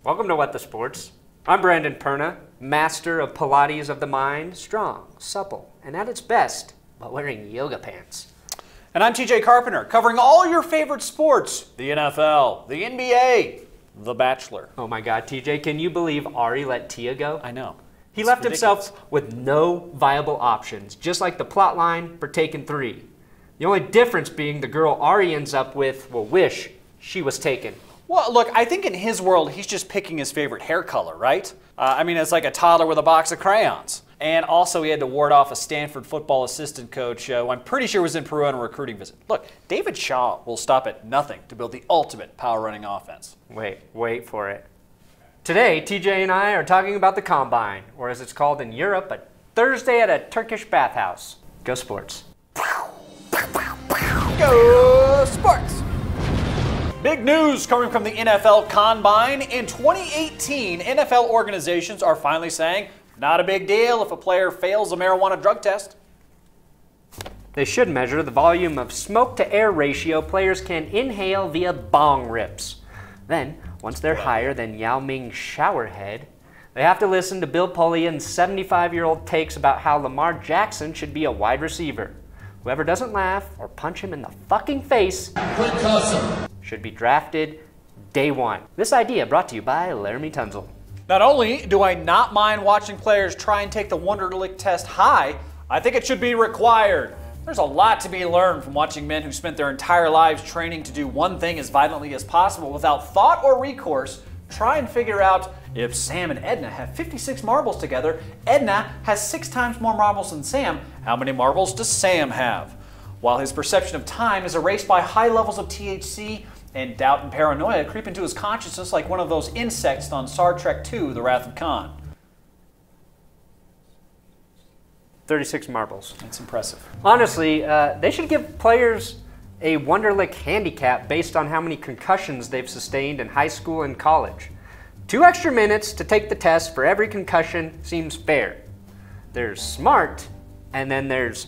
Welcome to What the Sports. I'm Brandon Perna, master of Pilates of the mind, strong, supple, and at its best, but wearing yoga pants. And I'm TJ Carpenter, covering all your favorite sports. The NFL, the NBA, The Bachelor. Oh my God, TJ, can you believe Ari let Tia go? I know. He left himself with no viable options, just like the plot line for Taken 3. The only difference being the girl Ari ends up with will wish she was taken. Well, look, I think in his world, he's just picking his favorite hair color, right? I mean, it's like a toddler with a box of crayons. And also, he had to ward off a Stanford football assistant coach who I'm pretty sure was in Peru on a recruiting visit. Look, David Shaw will stop at nothing to build the ultimate power-running offense. Wait for it. Today, TJ and I are talking about the Combine, or as it's called in Europe, a Thursday at a Turkish bathhouse. Go Sports. Go Sports! Big news coming from the NFL Combine. In 2018, NFL organizations are finally saying, not a big deal if a player fails a marijuana drug test. They should measure the volume of smoke-to-air ratio players can inhale via bong rips. Then, once they're higher than Yao Ming's showerhead, they have to listen to Bill Polian's 75-year-old takes about how Lamar Jackson should be a wide receiver. Whoever doesn't laugh or punch him in the fucking face should be drafted day one. This idea brought to you by Lauri Markkanen. Not only do I not mind watching players try and take the Wonderlic test high, I think it should be required. There's a lot to be learned from watching men who spent their entire lives training to do one thing as violently as possible without thought or recourse. Try and figure out if Sam and Edna have 56 marbles together. Edna has 6 times more marbles than Sam. How many marbles does Sam have? While his perception of time is erased by high levels of THC, and doubt and paranoia creep into his consciousness like one of those insects on Star Trek II, The Wrath of Khan. 36 marbles. That's impressive. Honestly, they should give players a Wonderlic handicap based on how many concussions they've sustained in high school and college. 2 extra minutes to take the test for every concussion seems fair. There's smart, and then there's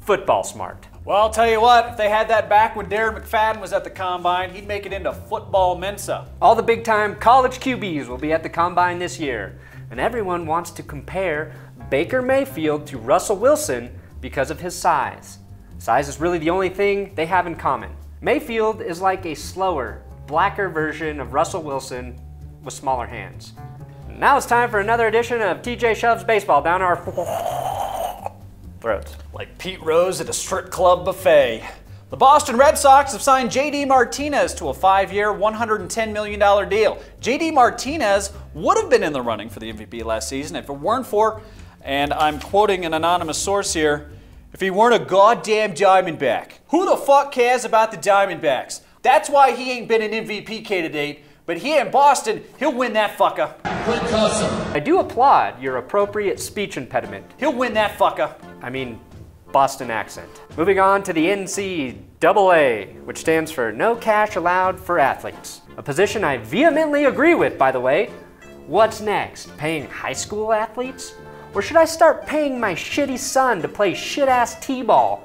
football smart. Well, I'll tell you what, if they had that back when Darren McFadden was at the Combine, he'd make it into football Mensa. All the big-time college QBs will be at the Combine this year, and everyone wants to compare Baker Mayfield to Russell Wilson because of his size. Size is really the only thing they have in common. Mayfield is like a slower, blacker version of Russell Wilson with smaller hands. Now it's time for another edition of TJ Shoves Baseball down our throats. Like Pete Rose at a strip club buffet. The Boston Red Sox have signed J.D. Martinez to a 5-year, $110 million deal. J.D. Martinez would have been in the running for the MVP last season if it weren't for, and I'm quoting an anonymous source here, if he weren't a goddamn Diamondback. Who the fuck cares about the Diamondbacks? That's why he ain't been an MVP candidate, but here in Boston, he'll win that fucker. I do applaud your appropriate speech impediment. He'll win that fucker. I mean, Boston accent. Moving on to the NCAA, which stands for No Cash Allowed for Athletes. A position I vehemently agree with, by the way. What's next? Paying high school athletes? Or should I start paying my shitty son to play shit-ass t-ball?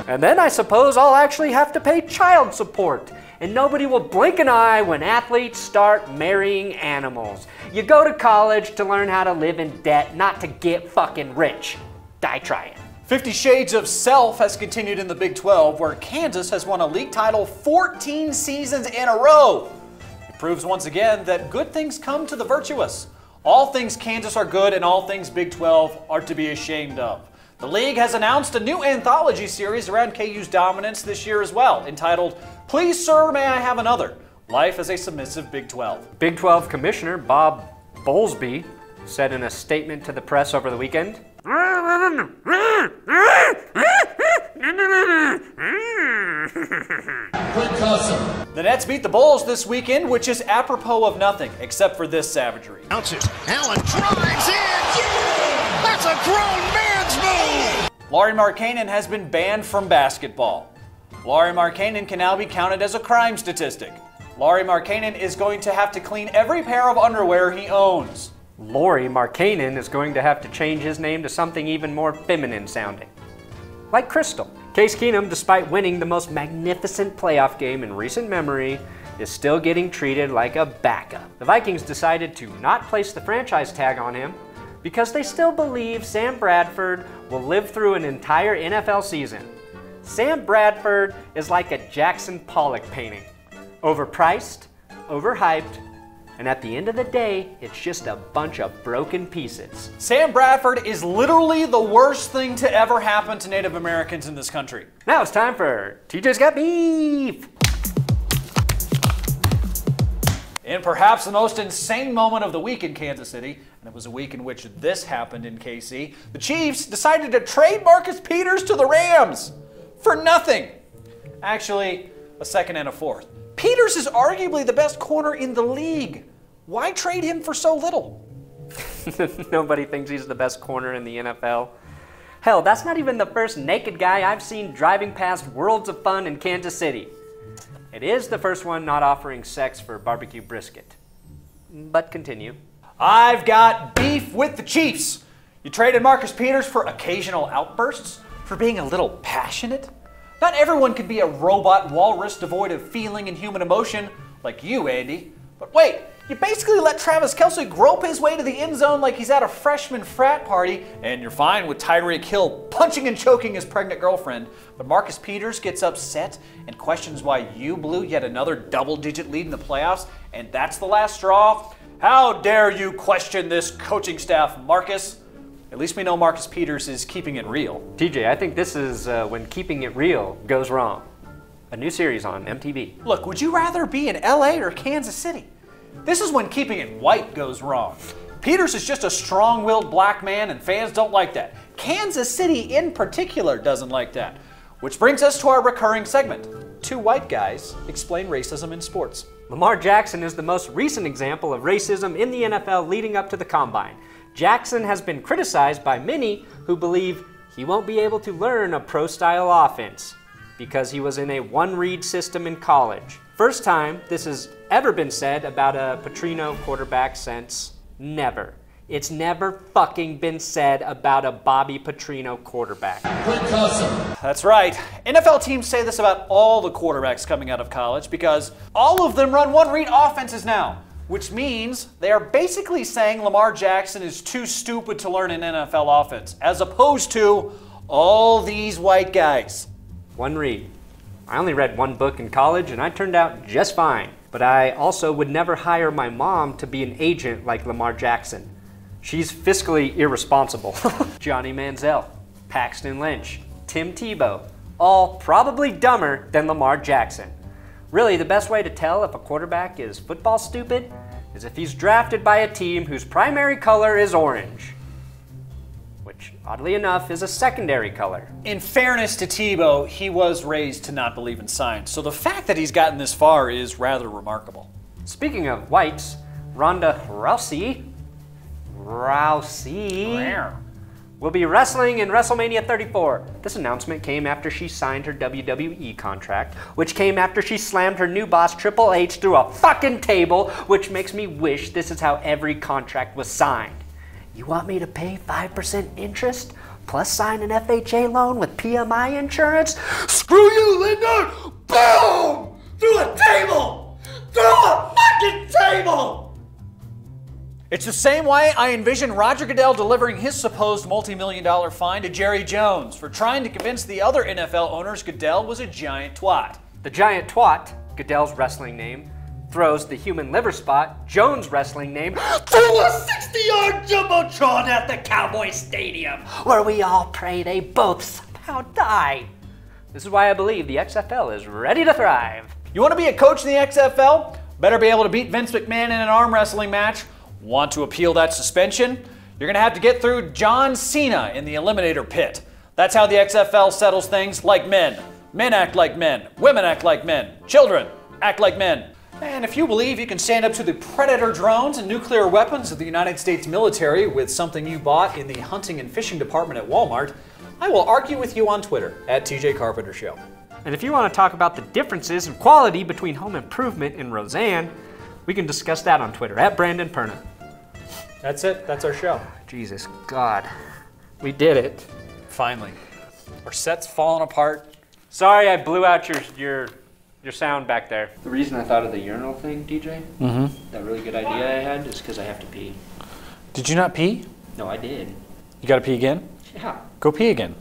And then I suppose I'll actually have to pay child support. And nobody will blink an eye when athletes start marrying animals. You go to college to learn how to live in debt, not to get fucking rich. Die trying. 50 Shades of Self has continued in the Big 12, where Kansas has won a league title 14 seasons in a row. It proves once again that good things come to the virtuous. All things Kansas are good, and all things Big 12 are to be ashamed of. The league has announced a new anthology series around KU's dominance this year as well, entitled Please Sir, May I Have Another? Life as a Submissive Big 12. Big 12 Commissioner Bob Bowlesby said in a statement to the press over the weekend, The Nets beat the Bulls this weekend, which is apropos of nothing, except for this savagery. Bounces. Allen drives in. Yeah! That's a grown man's move. Lauri Markkanen has been banned from basketball. Lauri Markkanen can now be counted as a crime statistic. Lauri Markkanen is going to have to clean every pair of underwear he owns. Lauri Markkanen is going to have to change his name to something even more feminine sounding. Like Crystal. Case Keenum, despite winning the most magnificent playoff game in recent memory, is still getting treated like a backup. The Vikings decided to not place the franchise tag on him because they still believe Sam Bradford will live through an entire NFL season. Sam Bradford is like a Jackson Pollock painting. Overpriced, overhyped, and at the end of the day, it's just a bunch of broken pieces. Sam Bradford is literally the worst thing to ever happen to Native Americans in this country. Now it's time for TJ's Got Beef! In perhaps the most insane moment of the week in Kansas City, and it was a week in which this happened in KC, the Chiefs decided to trade Marcus Peters to the Rams for nothing. Actually, a second and a fourth. Peters is arguably the best corner in the league. Why trade him for so little? Nobody thinks he's the best corner in the NFL. Hell, that's not even the first naked guy I've seen driving past Worlds of Fun in Kansas City. It is the first one not offering sex for barbecue brisket. But continue. I've got beef with the Chiefs. You traded Marcus Peters for occasional outbursts, for being a little passionate. Not everyone can be a robot walrus devoid of feeling and human emotion like you, Andy. But wait, you basically let Travis Kelce grope his way to the end zone like he's at a freshman frat party, and you're fine with Tyreek Hill punching and choking his pregnant girlfriend. But Marcus Peters gets upset and questions why you blew yet another double-digit lead in the playoffs, and that's the last straw? How dare you question this coaching staff, Marcus? At least we know Marcus Peters is keeping it real. TJ, I think this is when keeping it real goes wrong. A new series on MTV. Look, would you rather be in LA or Kansas City? This is when keeping it white goes wrong. Peters is just a strong-willed black man, and fans don't like that. Kansas City in particular doesn't like that. Which brings us to our recurring segment. Two white guys explain racism in sports. Lamar Jackson is the most recent example of racism in the NFL leading up to the Combine. Jackson has been criticized by many who believe he won't be able to learn a pro-style offense because he was in a one-read system in college. First time this has ever been said about a Petrino quarterback since never. It's never fucking been said about a Bobby Petrino quarterback. That's right. NFL teams say this about all the quarterbacks coming out of college because all of them run one-read offenses now. Which means they are basically saying Lamar Jackson is too stupid to learn an NFL offense, as opposed to all these white guys. One read. I only read one book in college and I turned out just fine. But I also would never hire my mom to be an agent like Lamar Jackson. She's fiscally irresponsible. Johnny Manziel, Paxton Lynch, Tim Tebow, all probably dumber than Lamar Jackson. Really, the best way to tell if a quarterback is football stupid is if he's drafted by a team whose primary color is orange, which, oddly enough, is a secondary color. In fairness to Tebow, he was raised to not believe in science, so the fact that he's gotten this far is rather remarkable. Speaking of whites, Ronda Rousey will be wrestling in Wrestlemania 34. This announcement came after she signed her WWE contract, which came after she slammed her new boss Triple H through a fucking table, which makes me wish this is how every contract was signed. You want me to pay 5% interest, plus sign an FHA loan with PMI insurance? Screw you, Linda! Boom! Through a table! Through a fucking table! It's the same way I envision Roger Goodell delivering his supposed multi-million-dollar fine to Jerry Jones for trying to convince the other NFL owners Goodell was a giant twat. The giant twat, Goodell's wrestling name, throws the human liver spot, Jones' wrestling name, through a 60-yard jumbotron at the Cowboy Stadium, where we all pray they both somehow die. This is why I believe the XFL is ready to thrive. You want to be a coach in the XFL? Better be able to beat Vince McMahon in an arm wrestling match. Want to appeal that suspension? You're going to have to get through John Cena in the Eliminator Pit. That's how the XFL settles things like men. Men act like men. Women act like men. Children act like men. And if you believe you can stand up to the Predator drones and nuclear weapons of the United States military with something you bought in the hunting and fishing department at Walmart, I will argue with you on Twitter at TJ Carpenter Show. And if you want to talk about the differences in quality between Home Improvement and Rosen, we can discuss that on Twitter at Brandon Perna. That's it. That's our show. Jesus God. We did it. Finally. Our set's falling apart. Sorry I blew out your Your sound back there. The reason I thought of the urinal thing, DJ, that really good idea I had, is because I have to pee. Did you not pee? No, I did. You got to pee again? Yeah. Go pee again.